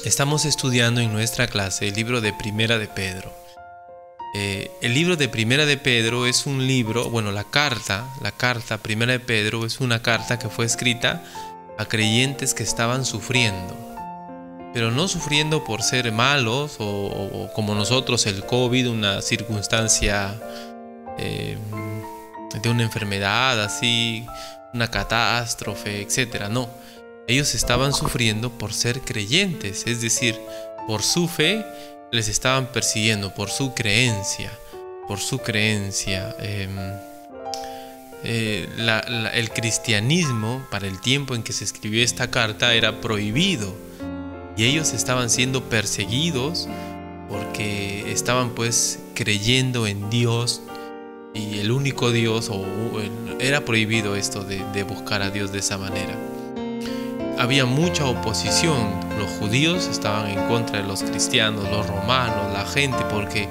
Estamos estudiando en nuestra clase el libro de Primera de Pedro. El libro de Primera de Pedro es un libro, bueno, la carta Primera de Pedro es una carta que fue escrita a creyentes que estaban sufriendo, pero no sufriendo por ser malos o como nosotros el COVID, una circunstancia de una enfermedad así, una catástrofe, etcétera. No, ellos estaban sufriendo por ser creyentes, es decir, por su fe les estaban persiguiendo, por su creencia, por su creencia. El cristianismo, para el tiempo en que se escribió esta carta, era prohibido y ellos estaban siendo perseguidos porque estaban pues creyendo en Dios y el único Dios, era prohibido esto de buscar a Dios de esa manera. Había mucha oposición, los judíos estaban en contra de los cristianos, los romanos, la gente, porque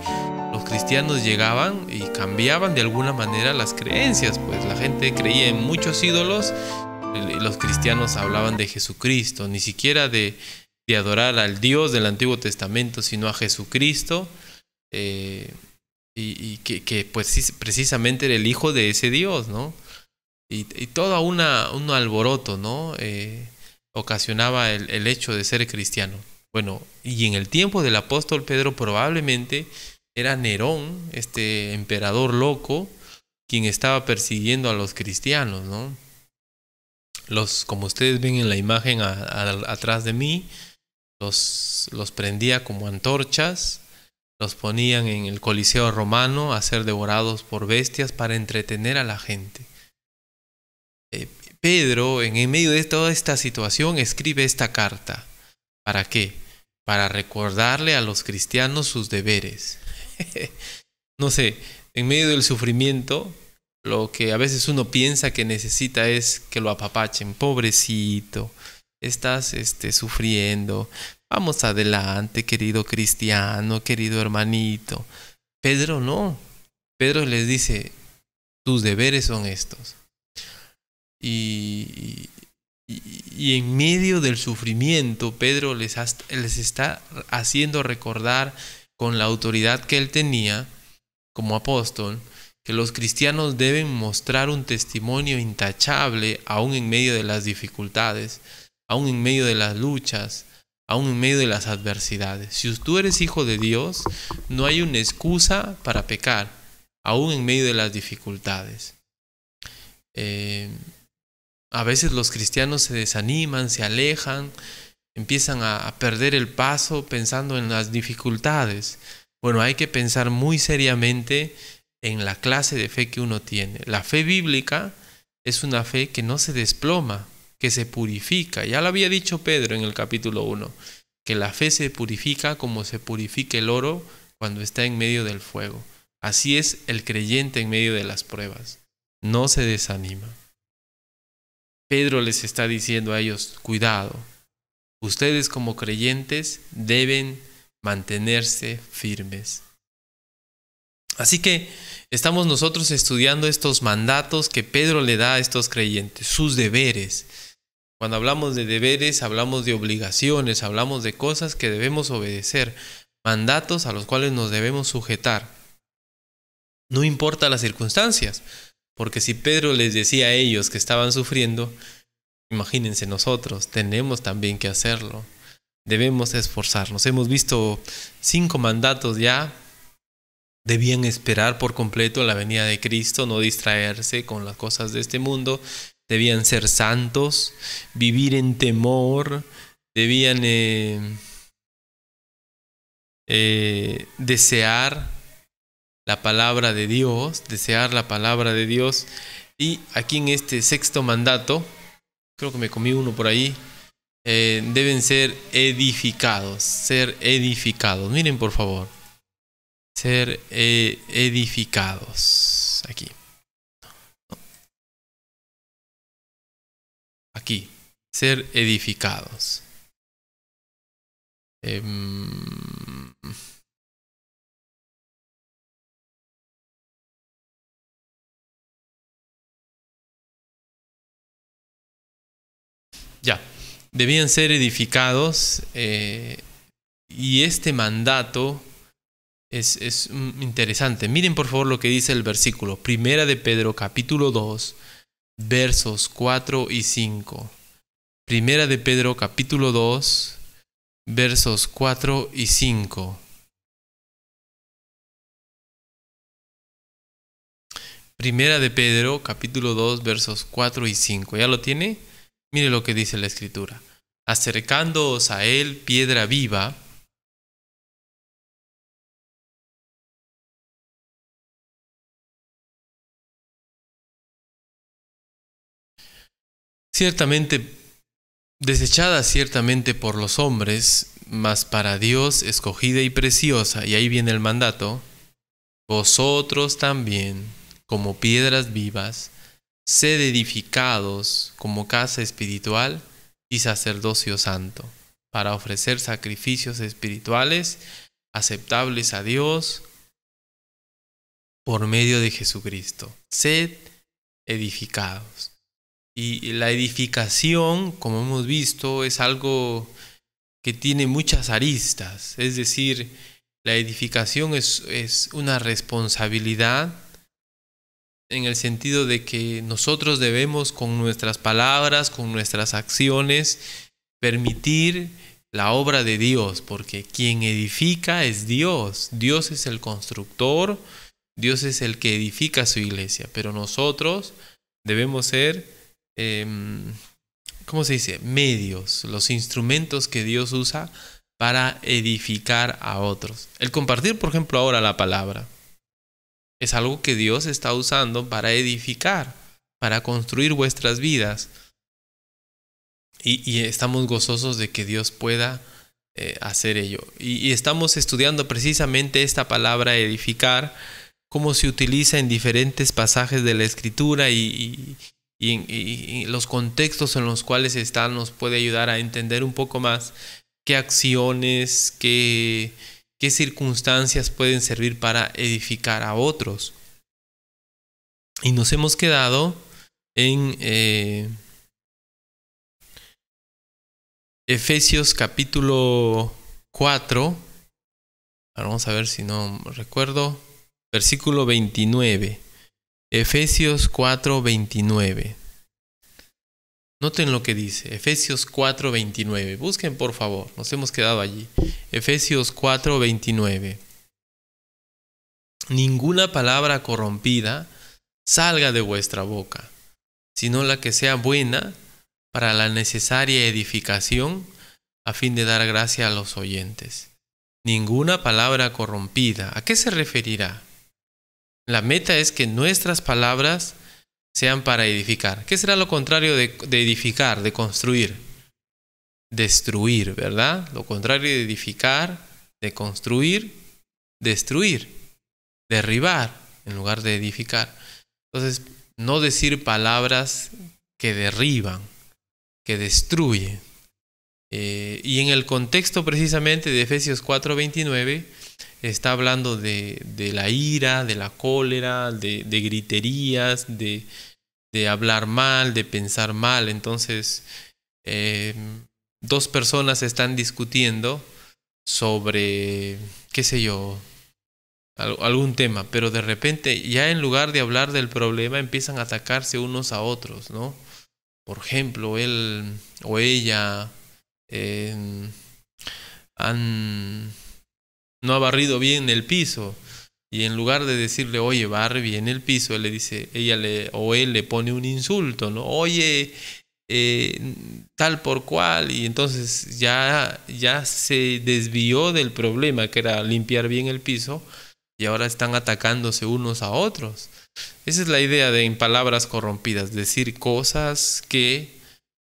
los cristianos llegaban y cambiaban de alguna manera las creencias, pues la gente creía en muchos ídolos y los cristianos hablaban de Jesucristo, ni siquiera de adorar al Dios del Antiguo Testamento, sino a Jesucristo, y que pues precisamente era el hijo de ese Dios, ¿no? Y todo un alboroto, ¿no? Ocasionaba el hecho de ser cristiano. Bueno, y en el tiempo del apóstol Pedro probablemente era Nerón, este emperador loco, quien estaba persiguiendo a los cristianos, ¿no? Como ustedes ven en la imagen atrás de mí, los prendía como antorchas, los ponían en el Coliseo romano a ser devorados por bestias para entretener a la gente. Pedro, en medio de toda esta situación, escribe esta carta. ¿Para qué? Para recordarle a los cristianos sus deberes. No sé, en medio del sufrimiento, lo que a veces uno piensa que necesita es que lo apapachen. Pobrecito, estás sufriendo. Vamos adelante, querido cristiano, querido hermanito. Pedro no. Pedro les dice, tus deberes son estos. Y en medio del sufrimiento, Pedro les está haciendo recordar con la autoridad que él tenía como apóstol, que los cristianos deben mostrar un testimonio intachable aún en medio de las dificultades, aún en medio de las luchas, aún en medio de las adversidades. Si tú eres hijo de Dios, no hay una excusa para pecar, aún en medio de las dificultades. A veces los cristianos se desaniman, se alejan, empiezan a perder el paso pensando en las dificultades. Bueno, hay que pensar muy seriamente en la clase de fe que uno tiene. La fe bíblica es una fe que no se desploma, que se purifica. Ya lo había dicho Pedro en el capítulo 1, que la fe se purifica como se purifica el oro cuando está en medio del fuego. Así es el creyente en medio de las pruebas. No se desanima. Pedro les está diciendo a ellos, cuidado, ustedes como creyentes deben mantenerse firmes. Así que estamos nosotros estudiando estos mandatos que Pedro le da a estos creyentes, sus deberes. Cuando hablamos de deberes, hablamos de obligaciones, hablamos de cosas que debemos obedecer, mandatos a los cuales nos debemos sujetar. No importa las circunstancias, porque si Pedro les decía a ellos que estaban sufriendo, imagínense nosotros, tenemos también que hacerlo. Debemos esforzarnos. Hemos visto 5 mandatos ya. Debían esperar por completo la venida de Cristo, no distraerse con las cosas de este mundo. Debían ser santos, vivir en temor. Debían desear la palabra de Dios, Y aquí en este 6º mandato, creo que me comí uno por ahí, deben ser edificados. Miren por favor, ser edificados. Aquí, ser edificados. Ya, debían ser edificados, y este mandato es interesante. Miren por favor lo que dice el versículo. Primera de Pedro capítulo 2, versos 4 y 5. Primera de Pedro capítulo 2, versos 4 y 5. Primera de Pedro capítulo 2, versos 4 y 5. ¿Ya lo tiene? Mire lo que dice la Escritura. Acercándoos a él, piedra viva, ciertamente desechada ciertamente por los hombres, mas para Dios escogida y preciosa. Y ahí viene el mandato. Vosotros también, como piedras vivas, sed edificados como casa espiritual y sacerdocio santo, para ofrecer sacrificios espirituales aceptables a Dios por medio de Jesucristo. Sed edificados. Y la edificación, como hemos visto, es algo que tiene muchas aristas. Es decir, la edificación es una responsabilidad en el sentido de que nosotros debemos con nuestras palabras, con nuestras acciones, permitir la obra de Dios, porque quien edifica es Dios. Dios es el constructor, Dios es el que edifica su iglesia, pero nosotros debemos ser ¿cómo se dice? Medios, los instrumentos que Dios usa para edificar a otros. El compartir, por ejemplo, ahora la palabra, es algo que Dios está usando para edificar, para construir vuestras vidas. Y estamos gozosos de que Dios pueda hacer ello. Y estamos estudiando precisamente esta palabra edificar, cómo se utiliza en diferentes pasajes de la Escritura y los contextos en los cuales está nos puede ayudar a entender un poco más qué acciones, qué circunstancias pueden servir para edificar a otros. Y nos hemos quedado en Efesios capítulo 4. Ahora vamos a ver si no recuerdo. Versículo 29. Efesios 4:29. Noten lo que dice. Efesios 4:29. Busquen por favor. Nos hemos quedado allí. Efesios 4:29. Ninguna palabra corrompida salga de vuestra boca, sino la que sea buena para la necesaria edificación, a fin de dar gracia a los oyentes. Ninguna palabra corrompida. ¿A qué se referirá? La meta es que nuestras palabras sean para edificar. ¿Qué será lo contrario de edificar, de construir? Destruir, ¿verdad? Lo contrario de edificar, de construir, destruir, derribar en lugar de edificar. Entonces, no decir palabras que derriban, que destruyen. Y en el contexto precisamente de Efesios 4:29, está hablando de la ira, de la cólera, de griterías, de hablar mal, de pensar mal. Entonces, dos personas están discutiendo sobre, qué sé yo, algún tema, pero de repente ya en lugar de hablar del problema empiezan a atacarse unos a otros, ¿no? Por ejemplo, él o ella no ha barrido bien el piso, y en lugar de decirle, oye, barre bien el piso, él le dice, él le pone un insulto, ¿no? Oye, tal por cual, y entonces ya se desvió del problema que era limpiar bien el piso, y ahora están atacándose unos a otros. Esa es la idea de en palabras corrompidas, decir cosas que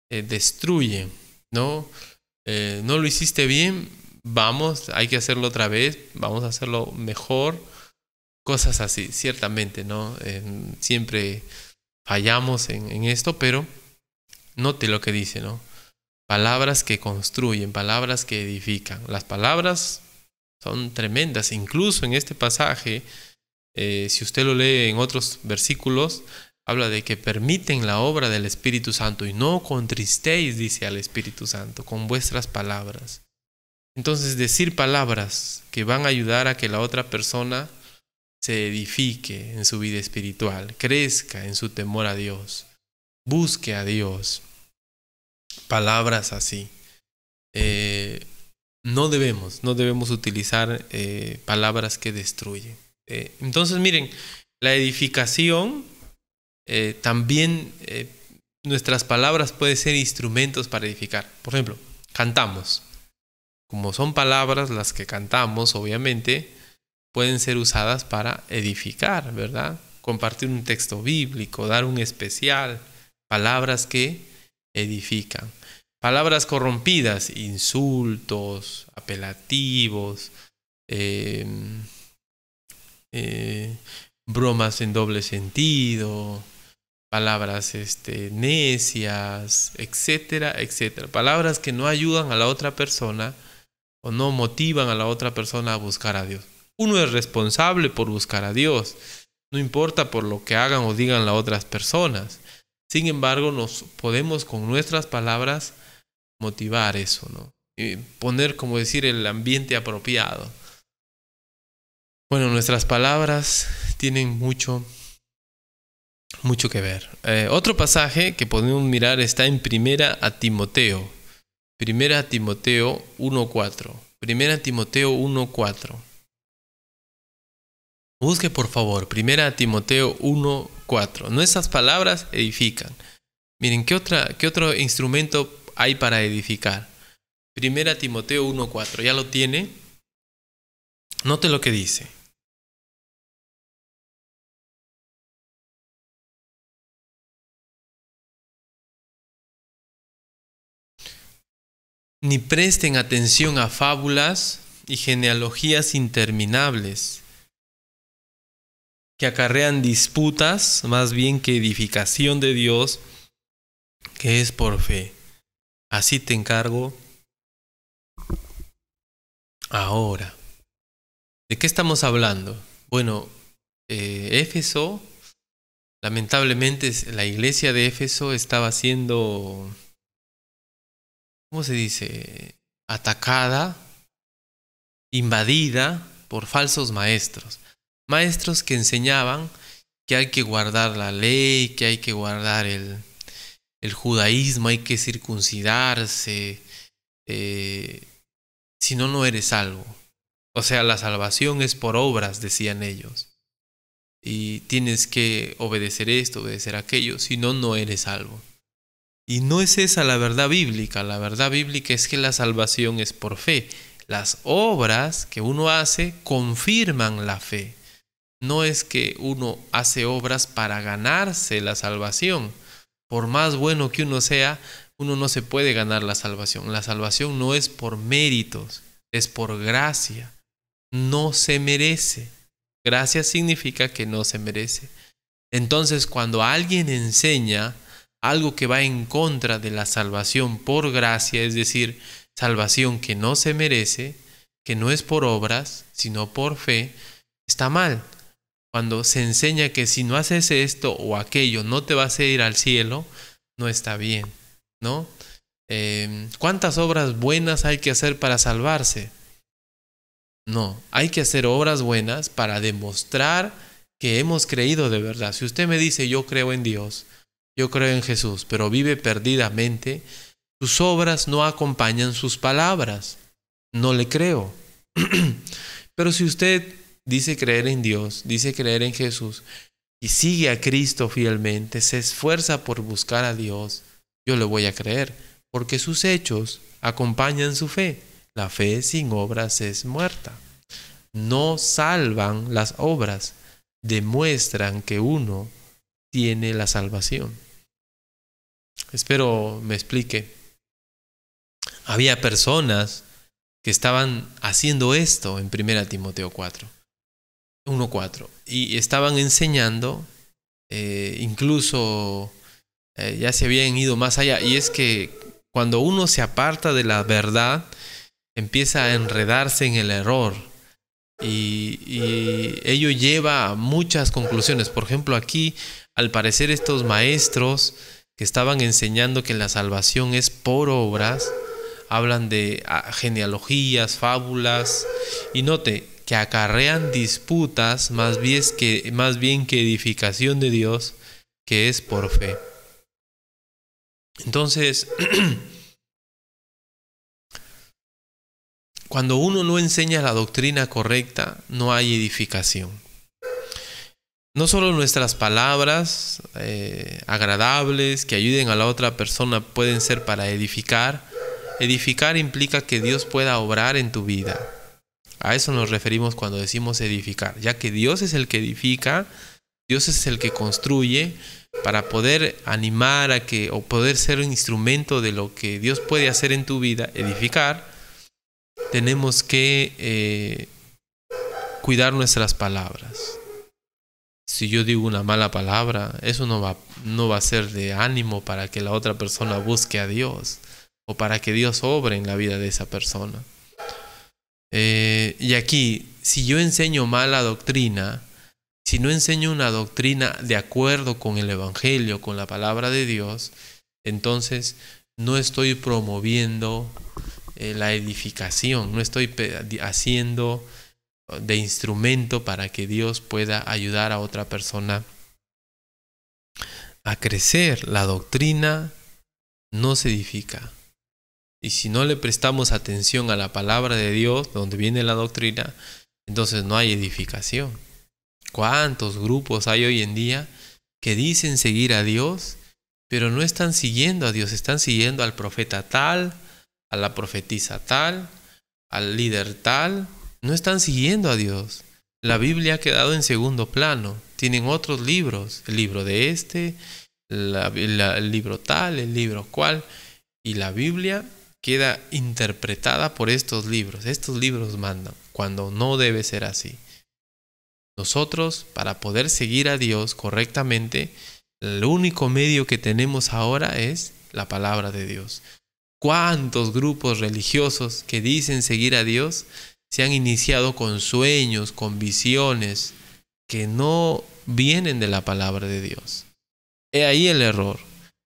destruyen, ¿no? No lo hiciste bien, hay que hacerlo otra vez, vamos a hacerlo mejor, cosas así, ciertamente, ¿no? Siempre fallamos en esto, pero note lo que dice, ¿no? Palabras que construyen, palabras que edifican. Las palabras son tremendas, incluso en este pasaje, si usted lo lee en otros versículos, habla de que permiten la obra del Espíritu Santo y no contristéis, dice al Espíritu Santo, con vuestras palabras. Entonces, decir palabras que van a ayudar a que la otra persona se edifique en su vida espiritual, crezca en su temor a Dios, busque a Dios. Palabras así. No debemos utilizar palabras que destruyen. Entonces, miren, la edificación, también nuestras palabras pueden ser instrumentos para edificar. Por ejemplo, cantamos. Como son palabras las que cantamos, obviamente, pueden ser usadas para edificar, ¿verdad? Compartir un texto bíblico, dar un especial, palabras que edifican. Palabras corrompidas, insultos, apelativos, bromas en doble sentido, palabras necias, etcétera, etcétera. Palabras que no ayudan a la otra persona o no motivan a la otra persona a buscar a Dios. Uno es responsable por buscar a Dios, no importa por lo que hagan o digan las otras personas. Sin embargo, nos podemos con nuestras palabras motivar eso, ¿no? Y poner, como decir, el ambiente apropiado. Bueno, nuestras palabras tienen mucho que ver. Otro pasaje que podemos mirar está en Primera Timoteo 1:4. Primera Timoteo 1:4. Busque por favor, Primera Timoteo 1:4. Nuestras palabras edifican. Miren, ¿qué otro instrumento hay para edificar? Primera Timoteo 1:4. ¿Ya lo tiene? Note lo que dice. Ni presten atención a fábulas y genealogías interminables que acarrean disputas más bien que edificación de Dios, que es por fe. Así te encargo ahora. ¿De qué estamos hablando? Bueno, Éfeso, lamentablemente la iglesia de Éfeso estaba siendo, ¿cómo se dice?, atacada, invadida por falsos maestros. Maestros que enseñaban que hay que guardar la ley, que hay que guardar el judaísmo, hay que circuncidarse, si no, no eres salvo. O sea, la salvación es por obras, decían ellos. Y tienes que obedecer esto, obedecer aquello, si no, no eres salvo. Y no es esa la verdad bíblica. La verdad bíblica es que la salvación es por fe. Las obras que uno hace confirman la fe. No es que uno hace obras para ganarse la salvación. Por más bueno que uno sea, uno no se puede ganar la salvación. La salvación no es por méritos, es por gracia. No se merece. Gracia significa que no se merece. Entonces, cuando alguien enseña algo que va en contra de la salvación por gracia, es decir, salvación que no se merece, que no es por obras, sino por fe, está mal. Cuando se enseña que si no haces esto o aquello no te vas a ir al cielo, no está bien, ¿no? ¿Cuántas obras buenas hay que hacer para salvarse? No, hay que hacer obras buenas para demostrar que hemos creído de verdad. Si usted me dice, yo creo en Dios, yo creo en Jesús, pero vive perdidamente, sus obras no acompañan sus palabras. No le creo. Pero si usted dice creer en Dios, dice creer en Jesús y sigue a Cristo fielmente, se esfuerza por buscar a Dios, yo le voy a creer, porque sus hechos acompañan su fe. La fe sin obras es muerta. No salvan las obras, demuestran que uno tiene la salvación. Espero me explique. Había personas que estaban haciendo esto en 1 Timoteo 1:4 y estaban enseñando, incluso ya se habían ido más allá. Y es que cuando uno se aparta de la verdad, empieza a enredarse en el error y ello lleva a muchas conclusiones. Por ejemplo, aquí Al parecer estos maestros que estaban enseñando que la salvación es por obras, hablan de genealogías, fábulas, y note que acarrean disputas más bien que edificación de Dios, que es por fe. Entonces, cuando uno no enseña la doctrina correcta, no hay edificación. No solo nuestras palabras agradables que ayuden a la otra persona pueden ser para edificar. Edificar implica que Dios pueda obrar en tu vida. A eso nos referimos cuando decimos edificar, ya que Dios es el que edifica, Dios es el que construye. Para poder animar o poder ser un instrumento de lo que Dios puede hacer en tu vida, edificar, tenemos que cuidar nuestras palabras. Si yo digo una mala palabra, eso no va a ser de ánimo para que la otra persona busque a Dios o para que Dios obre en la vida de esa persona. Y aquí, si yo enseño mala doctrina, si no enseño una doctrina de acuerdo con el Evangelio, con la palabra de Dios, entonces no estoy promoviendo la edificación, no estoy haciendo de instrumento para que Dios pueda ayudar a otra persona a crecer. La doctrina no se edifica. Y si no le prestamos atención a la palabra de Dios, donde viene la doctrina, entonces no hay edificación. ¿Cuántos grupos hay hoy en día que dicen seguir a Dios, pero no están siguiendo a Dios? Están siguiendo al profeta tal, a la profetisa tal, al líder tal. No están siguiendo a Dios. La Biblia ha quedado en segundo plano. Tienen otros libros, el libro de el libro tal, el libro cual, y la Biblia queda interpretada por estos libros. Estos libros mandan, cuando no debe ser así. Nosotros, para poder seguir a Dios correctamente, el único medio que tenemos ahora es la palabra de Dios. ¿Cuántos grupos religiosos que dicen seguir a Dios se han iniciado con sueños, con visiones que no vienen de la palabra de Dios? He ahí el error.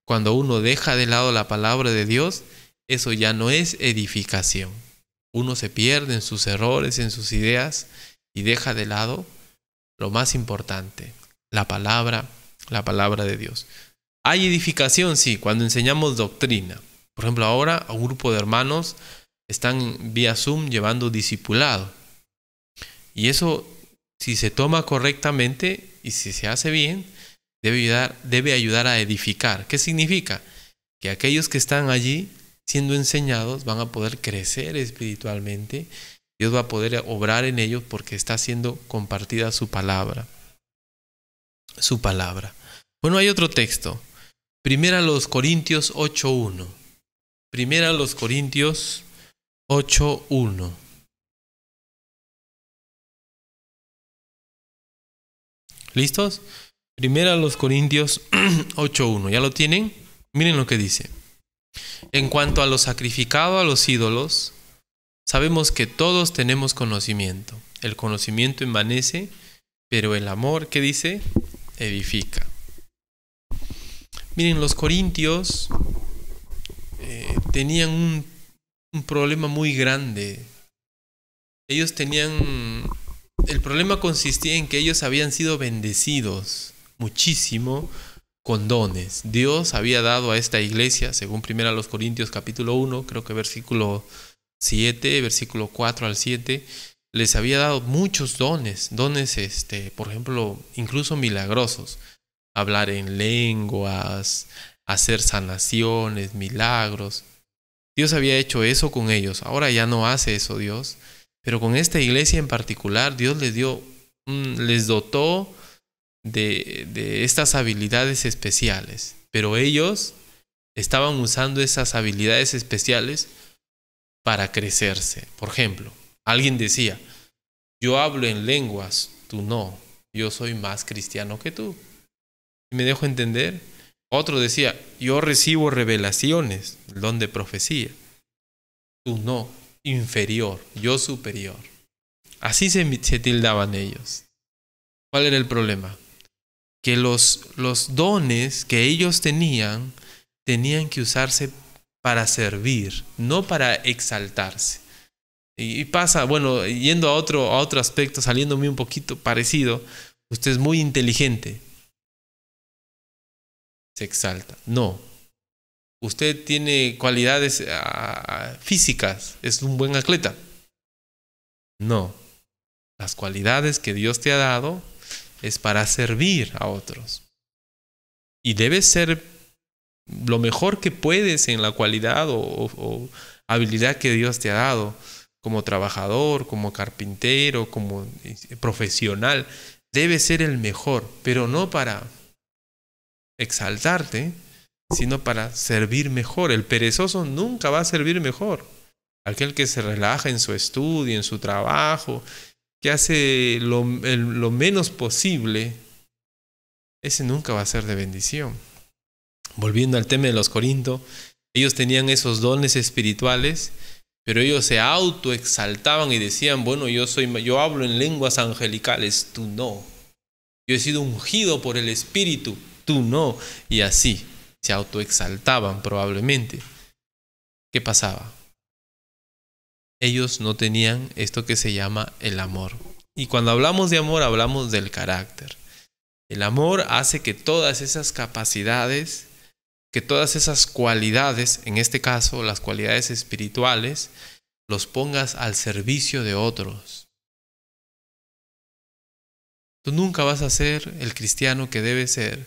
Cuando uno deja de lado la palabra de Dios, eso ya no es edificación. Uno se pierde en sus errores, en sus ideas, y deja de lado lo más importante, la palabra de Dios. Hay edificación, sí, cuando enseñamos doctrina. Por ejemplo, ahora un grupo de hermanos están vía Zoom llevando discipulado. Y eso, si se toma correctamente y si se hace bien, debe ayudar a edificar. ¿Qué significa? Que aquellos que están allí siendo enseñados van a poder crecer espiritualmente. Dios va a poder obrar en ellos porque está siendo compartida su palabra. Su palabra. Bueno, hay otro texto. Primera los Corintios 8:1. Primera los Corintios 8:1. ¿Listos? Primera los Corintios 8:1. ¿Ya lo tienen? Miren lo que dice. En cuanto a lo sacrificado a los ídolos, sabemos que todos tenemos conocimiento. El conocimiento envanece, pero el amor, ¿qué dice? Edifica. Miren, los corintios tenían un problema muy grande. El problema consistía en que ellos habían sido bendecidos muchísimo con dones. Dios había dado a esta iglesia, según 1 Corintios capítulo 1, creo que versículo 7, versículo 4 al 7, les había dado muchos dones, por ejemplo, incluso milagrosos, hablar en lenguas, hacer sanaciones, milagros. Dios había hecho eso con ellos, ahora ya no hace eso Dios, pero con esta iglesia en particular, Dios les dotó de estas habilidades especiales, pero ellos estaban usando esas habilidades especiales para crecerse. Por ejemplo, alguien decía, yo hablo en lenguas, tú no, yo soy más cristiano que tú. ¿Me dejo entender? Otro decía, yo recibo revelaciones, el don de profecía, tú no, inferior, yo superior. Así se tildaban ellos. ¿Cuál era el problema? que los dones que ellos tenían que usarse para servir, no para exaltarse. Y pasa, bueno, yendo a otro aspecto, saliéndome un poquito parecido, usted es muy inteligente, se exalta. No, usted tiene cualidades físicas, es un buen atleta. No, las cualidades que Dios te ha dado es para servir a otros. Y debes ser lo mejor que puedes en la cualidad o habilidad que Dios te ha dado, como trabajador, como carpintero, como profesional. Debes ser el mejor, pero no para exaltarte, sino para servir mejor. El perezoso nunca va a servir mejor. Aquel que se relaja en su estudio, en su trabajo, que hace lo menos posible, ese nunca va a ser de bendición. Volviendo al tema de los Corintios, ellos tenían esos dones espirituales, pero ellos se autoexaltaban y decían, bueno, yo hablo en lenguas angelicales, tú no. Yo he sido ungido por el Espíritu, tú no. Y así se autoexaltaban probablemente. ¿Qué pasaba? Ellos no tenían esto que se llama el amor. Y cuando hablamos de amor, hablamos del carácter. El amor hace que todas esas capacidades, que todas esas cualidades, en este caso las cualidades espirituales, los pongas al servicio de otros. Tú nunca vas a ser el cristiano que debes ser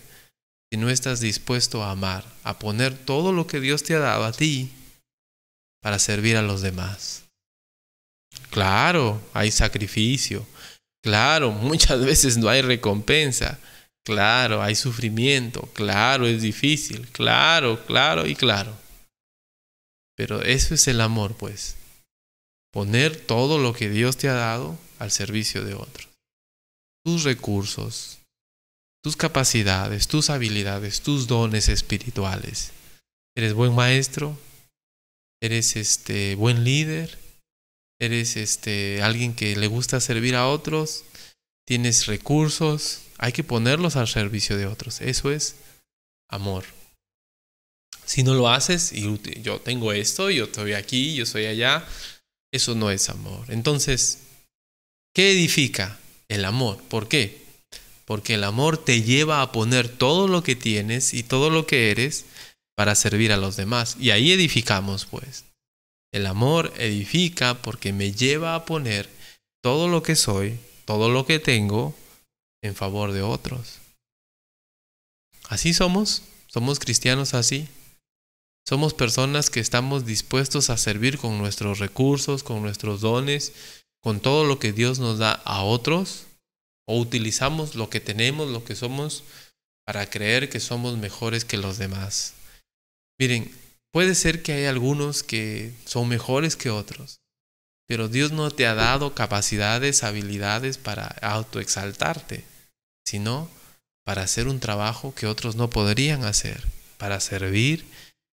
si no estás dispuesto a amar, a poner todo lo que Dios te ha dado a ti para servir a los demás. Claro, hay sacrificio. Claro, muchas veces no hay recompensa. Claro, hay sufrimiento. Claro, es difícil. Claro, claro y claro. Pero eso es el amor, pues. Poner todo lo que Dios te ha dado al servicio de otros. Tus recursos, tus capacidades, tus habilidades, tus dones espirituales. ¿Eres buen maestro? ¿Eres buen líder? ¿Eres alguien que le gusta servir a otros? ¿Tienes recursos? Hay que ponerlos al servicio de otros. Eso es amor. Si no lo haces, y yo tengo esto, yo estoy aquí, yo soy allá, eso no es amor. Entonces, ¿qué edifica? El amor. ¿Por qué? Porque el amor te lleva a poner todo lo que tienes y todo lo que eres para servir a los demás. Y ahí edificamos, pues. El amor edifica porque me lleva a poner todo lo que soy, todo lo que tengo, en favor de otros. Así somos cristianos así. Somos personas que estamos dispuestos a servir con nuestros recursos, con nuestros dones, con todo lo que Dios nos da a otros, o utilizamos lo que tenemos, lo que somos, para creer que somos mejores que los demás. Miren, puede ser que hay algunos que son mejores que otros, pero Dios no te ha dado capacidades, habilidades para autoexaltarte, sino para hacer un trabajo que otros no podrían hacer, para servir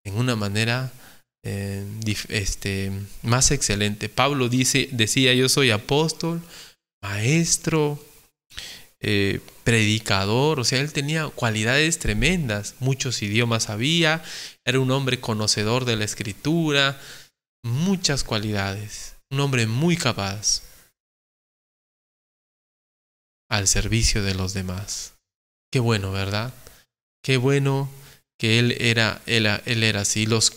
en una manera más excelente. Pablo decía, yo soy apóstol, maestro, predicador, o sea, él tenía cualidades tremendas, muchos idiomas sabía, era un hombre conocedor de la escritura, muchas cualidades, un hombre muy capaz al servicio de los demás. Qué bueno, ¿verdad? Qué bueno que él era así. Los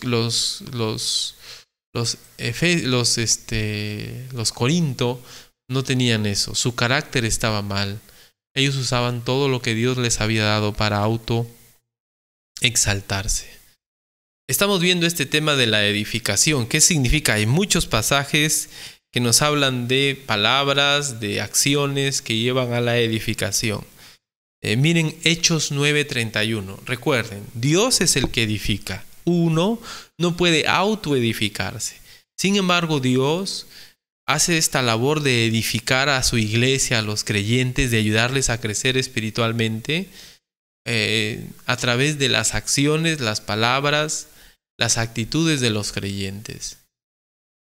Corinto no tenían eso. Su carácter estaba mal. Ellos usaban todo lo que Dios les había dado para autoexaltarse. Estamos viendo este tema de la edificación. ¿Qué significa? Hay muchos pasajes que nos hablan de palabras, de acciones que llevan a la edificación. Miren Hechos 9:31. Recuerden, Dios es el que edifica. Uno no puede autoedificarse. Sin embargo, Dios hace esta labor de edificar a su iglesia, a los creyentes, de ayudarles a crecer espiritualmente a través de las acciones, las palabras, las actitudes de los creyentes.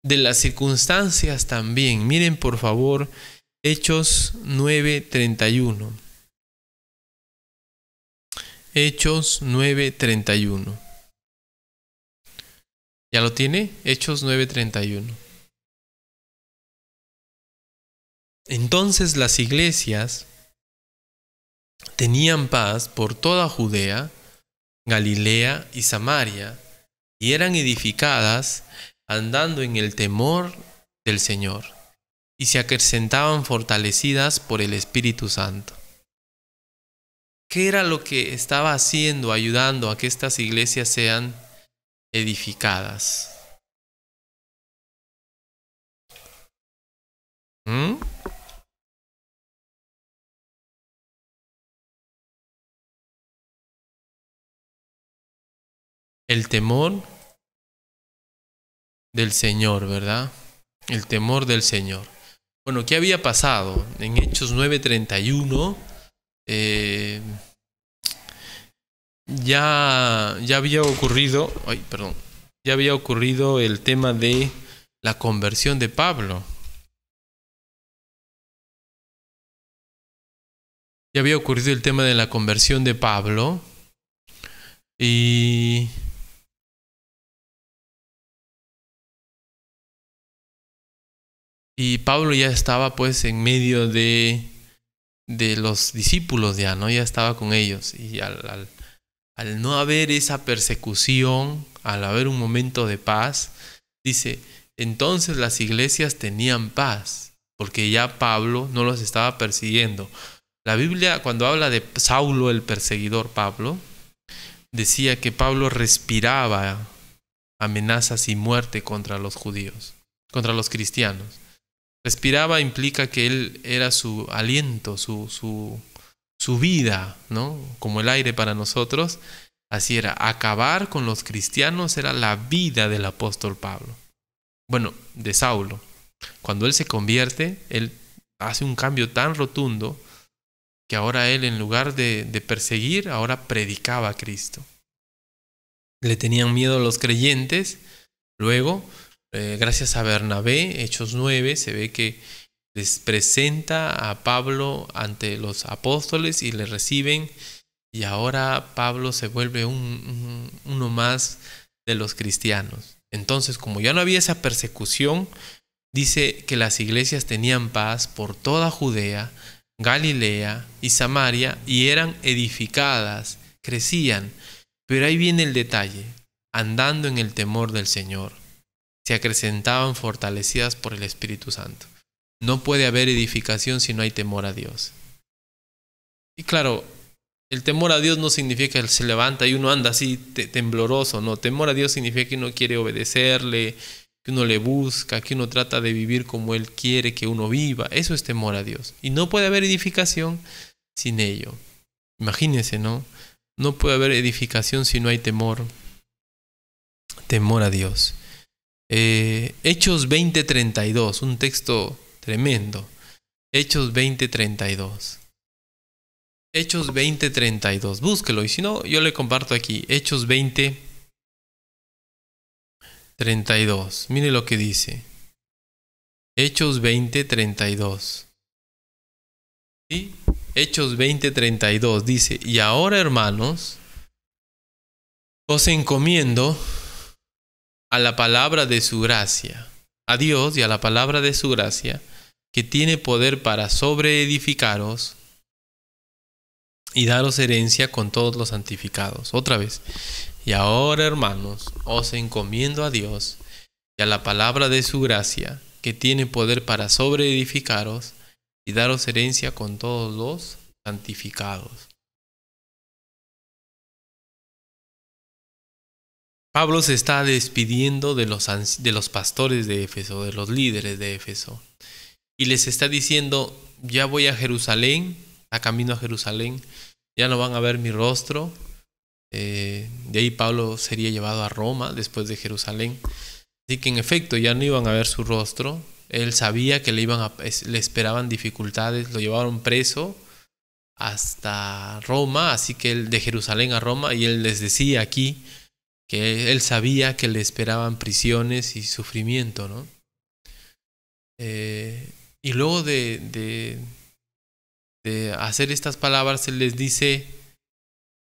De las circunstancias también. Miren por favor Hechos 9:31. Hechos 9:31. ¿Ya lo tiene? Hechos 9:31. Entonces las iglesias tenían paz por toda Judea, Galilea y Samaria, y eran edificadas andando en el temor del Señor, y se acrecentaban fortalecidas por el Espíritu Santo. ¿Qué era lo que estaba haciendo, ayudando a que estas iglesias sean edificadas? ¿Mm? El temor del Señor, ¿verdad? El temor del Señor. Bueno, ¿qué había pasado? En Hechos 9:31 ya había ocurrido, ya había ocurrido el tema de la conversión de Pablo. Ya había ocurrido el tema de la conversión de Pablo y Pablo ya estaba pues en medio de los discípulos ya, ¿no? Ya estaba con ellos. Y al no haber esa persecución, al haber un momento de paz, dice, entonces las iglesias tenían paz, porque ya Pablo no los estaba persiguiendo. La Biblia, cuando habla de Saulo, el perseguidor Pablo, decía que Pablo respiraba amenazas y muerte contra los judíos, contra los cristianos. Respiraba implica que él era su aliento, su vida, ¿no? Como el aire para nosotros. Así era, acabar con los cristianos era la vida del apóstol Pablo. Bueno, de Saulo. Cuando él se convierte, él hace un cambio tan rotundo que ahora él, en lugar de perseguir, ahora predicaba a Cristo. Le tenían miedo a los creyentes. Luego, gracias a Bernabé, Hechos 9, se ve que les presenta a Pablo ante los apóstoles y le reciben. Y ahora Pablo se vuelve uno más de los cristianos. Entonces, como ya no había esa persecución, dice que las iglesias tenían paz por toda Judea, Galilea y Samaria, y eran edificadas, crecían. Pero ahí viene el detalle, andando en el temor del Señor. Se acrecentaban fortalecidas por el Espíritu Santo. No puede haber edificación si no hay temor a Dios. Y claro, el temor a Dios no significa que se levanta y uno anda así tembloroso, no. Temor a Dios significa que uno quiere obedecerle, que uno le busca, que uno trata de vivir como Él quiere que uno viva. Eso es temor a Dios. Y no puede haber edificación sin ello. Imagínense, ¿no? No puede haber edificación si no hay temor a Dios. Hechos 20:32, un texto tremendo. Hechos 20:32. Hechos 20:32. Búsquelo y si no, yo le comparto aquí. Hechos 20:32. Mire lo que dice. Hechos 20:32. ¿Sí? Hechos 20:32 dice, y ahora, hermanos, os encomiendo a la palabra de su gracia, a Dios y a la palabra de su gracia, que tiene poder para sobreedificaros y daros herencia con todos los santificados. Otra vez. Y ahora, hermanos, os encomiendo a Dios y a la palabra de su gracia, que tiene poder para sobreedificaros y daros herencia con todos los santificados. Pablo se está despidiendo de los pastores de Éfeso, de los líderes de Éfeso, y les está diciendo, ya voy a Jerusalén, a camino a Jerusalén, ya no van a ver mi rostro. De ahí Pablo sería llevado a Roma después de Jerusalén. Así que en efecto ya no iban a ver su rostro. Él sabía que le esperaban dificultades, lo llevaron preso hasta Roma, así que él de Jerusalén a Roma, y él les decía aquí que él sabía que le esperaban prisiones y sufrimiento, ¿no? Y luego de hacer estas palabras, él les dice,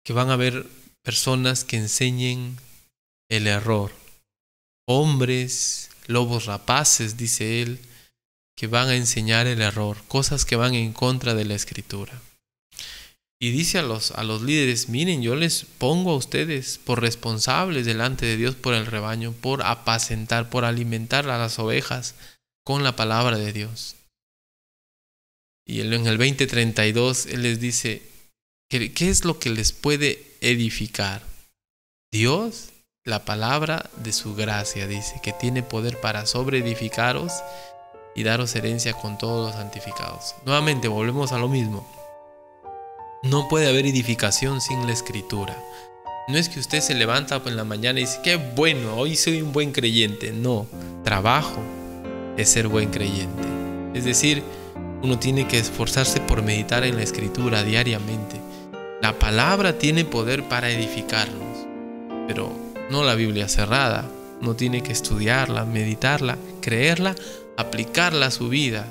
que van a haber personas que enseñen el error. Hombres, lobos rapaces, dice él, que van a enseñar el error, cosas que van en contra de la Escritura. Y dice a los líderes, miren, yo les pongo a ustedes por responsables delante de Dios por el rebaño, por apacentar, por alimentar a las ovejas con la palabra de Dios. Y en el 20:32 él les dice, ¿qué es lo que les puede edificar? Dios, la palabra de su gracia, dice, que tiene poder para sobreedificaros y daros herencia con todos los santificados. Nuevamente volvemos a lo mismo. No puede haber edificación sin la Escritura. No es que usted se levanta en la mañana y dice, qué bueno, hoy soy un buen creyente. No, trabajo es ser buen creyente. Es decir, uno tiene que esforzarse por meditar en la Escritura diariamente. La palabra tiene poder para edificarnos, pero no la Biblia cerrada. Uno tiene que estudiarla, meditarla, creerla, aplicarla a su vida.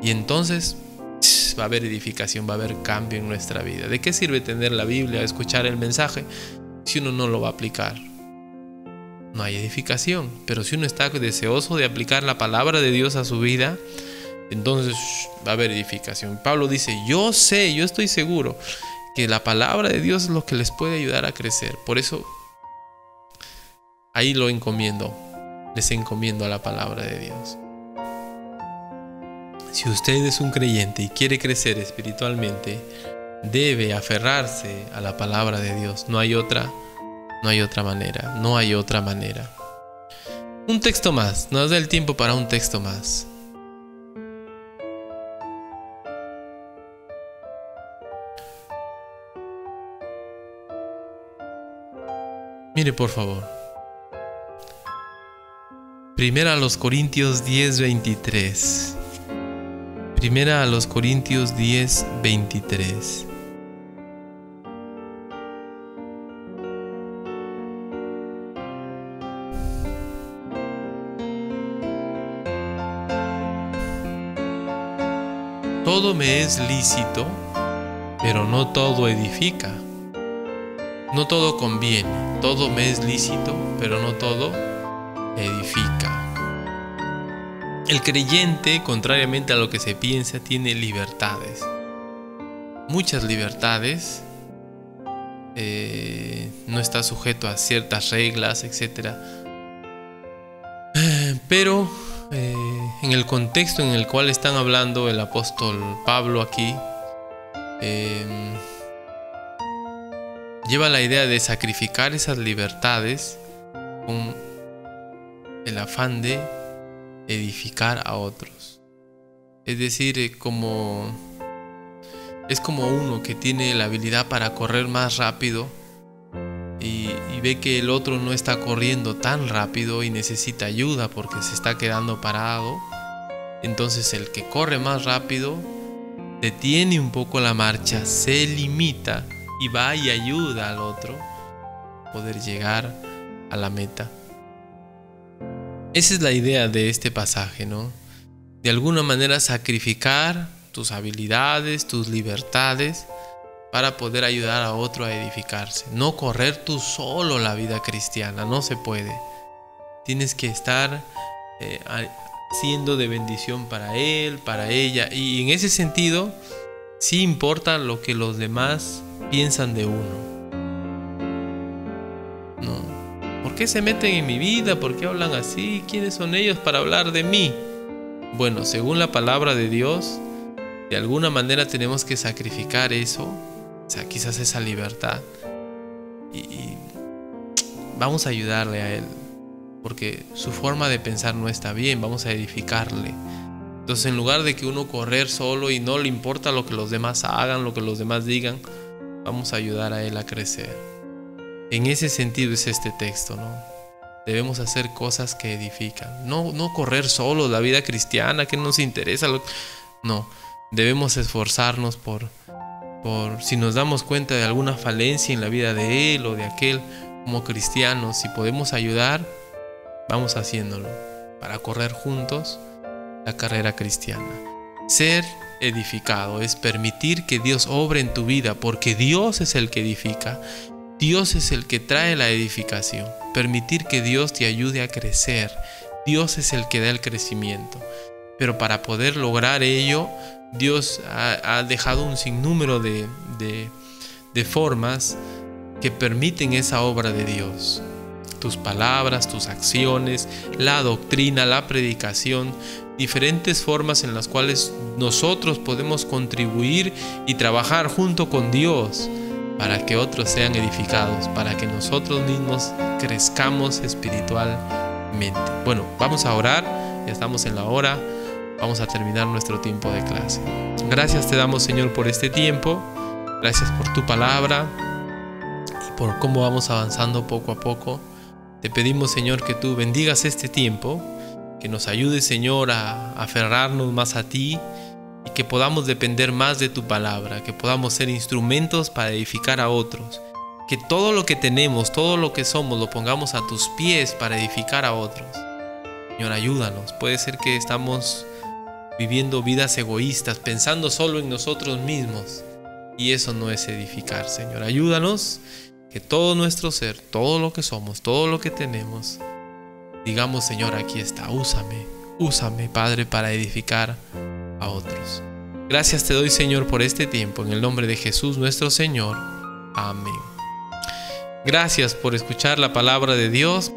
Y entonces va a haber edificación, va a haber cambio en nuestra vida. ¿De qué sirve tener la Biblia, escuchar el mensaje, si uno no lo va a aplicar? No hay edificación. Pero si uno está deseoso de aplicar la palabra de Dios a su vida, entonces va a haber edificación. Pablo dice, yo estoy seguro que la palabra de Dios es lo que les puede ayudar a crecer. Por eso ahí lo encomiendo, les encomiendo a la palabra de Dios. Si usted es un creyente y quiere crecer espiritualmente, debe aferrarse a la palabra de Dios. No hay otra manera. Un texto más, nos da el tiempo para un texto más. Mire, por favor. Primera a los Corintios 10:23. Primera a los Corintios 10:23. Todo me es lícito, pero no todo edifica. No todo conviene. Todo me es lícito, pero no todo edifica. El creyente, contrariamente a lo que se piensa, tiene libertades. Muchas libertades. No está sujeto a ciertas reglas, etc. Pero en el contexto en el cual están hablando el apóstol Pablo aquí, lleva la idea de sacrificar esas libertades con el afán de edificar a otros. Es decir, es como uno que tiene la habilidad para correr más rápido y ve que el otro no está corriendo tan rápido y necesita ayuda porque se está quedando parado. Entonces el que corre más rápido detiene un poco la marcha, se limita y va y ayuda al otro a poder llegar a la meta. Esa es la idea de este pasaje, ¿no? De alguna manera sacrificar tus habilidades, tus libertades para poder ayudar a otro a edificarse. No correr tú solo la vida cristiana, no se puede. Tienes que estar siendo de bendición para él, para ella. Y en ese sentido, sí importa lo que los demás piensan de uno. No. ¿Por qué se meten en mi vida? ¿Por qué hablan así? ¿Quiénes son ellos para hablar de mí? Bueno, según la palabra de Dios, de alguna manera tenemos que sacrificar eso, o sea, quizás esa libertad, y vamos a ayudarle a él, porque su forma de pensar no está bien, vamos a edificarle. Entonces, en lugar de que uno correr solo y no le importa lo que los demás hagan, lo que los demás digan, vamos a ayudar a él a crecer. En ese sentido es este texto, ¿no? Debemos hacer cosas que edifican. No correr solo la vida cristiana, que nos interesa. No, debemos esforzarnos por si nos damos cuenta de alguna falencia en la vida de él o de aquel, como cristianos, si podemos ayudar, vamos haciéndolo para correr juntos la carrera cristiana. Ser edificado, es permitir que Dios obre en tu vida, porque Dios es el que edifica, Dios es el que trae la edificación. Permitir que Dios te ayude a crecer, Dios es el que da el crecimiento. Pero para poder lograr ello, Dios ha dejado un sinnúmero de formas que permiten esa obra de Dios. Tus palabras, tus acciones, la doctrina, la predicación, diferentes formas en las cuales nosotros podemos contribuir y trabajar junto con Dios para que otros sean edificados, para que nosotros mismos crezcamos espiritualmente. Bueno, vamos a orar, ya estamos en la hora, vamos a terminar nuestro tiempo de clase. Gracias te damos, Señor, por este tiempo, gracias por tu palabra y por cómo vamos avanzando poco a poco. Te pedimos, Señor, que tú bendigas este tiempo, que nos ayudes, Señor, a aferrarnos más a ti y que podamos depender más de tu palabra, que podamos ser instrumentos para edificar a otros, que todo lo que tenemos, todo lo que somos, lo pongamos a tus pies para edificar a otros. Señor, ayúdanos. Puede ser que estamos viviendo vidas egoístas, pensando solo en nosotros mismos, y eso no es edificar, Señor. Ayúdanos. Que todo nuestro ser, todo lo que somos, todo lo que tenemos, digamos, Señor, aquí está, úsame, Padre, para edificar a otros. Gracias te doy, Señor, por este tiempo, en el nombre de Jesús nuestro Señor. Amén. Gracias por escuchar la palabra de Dios.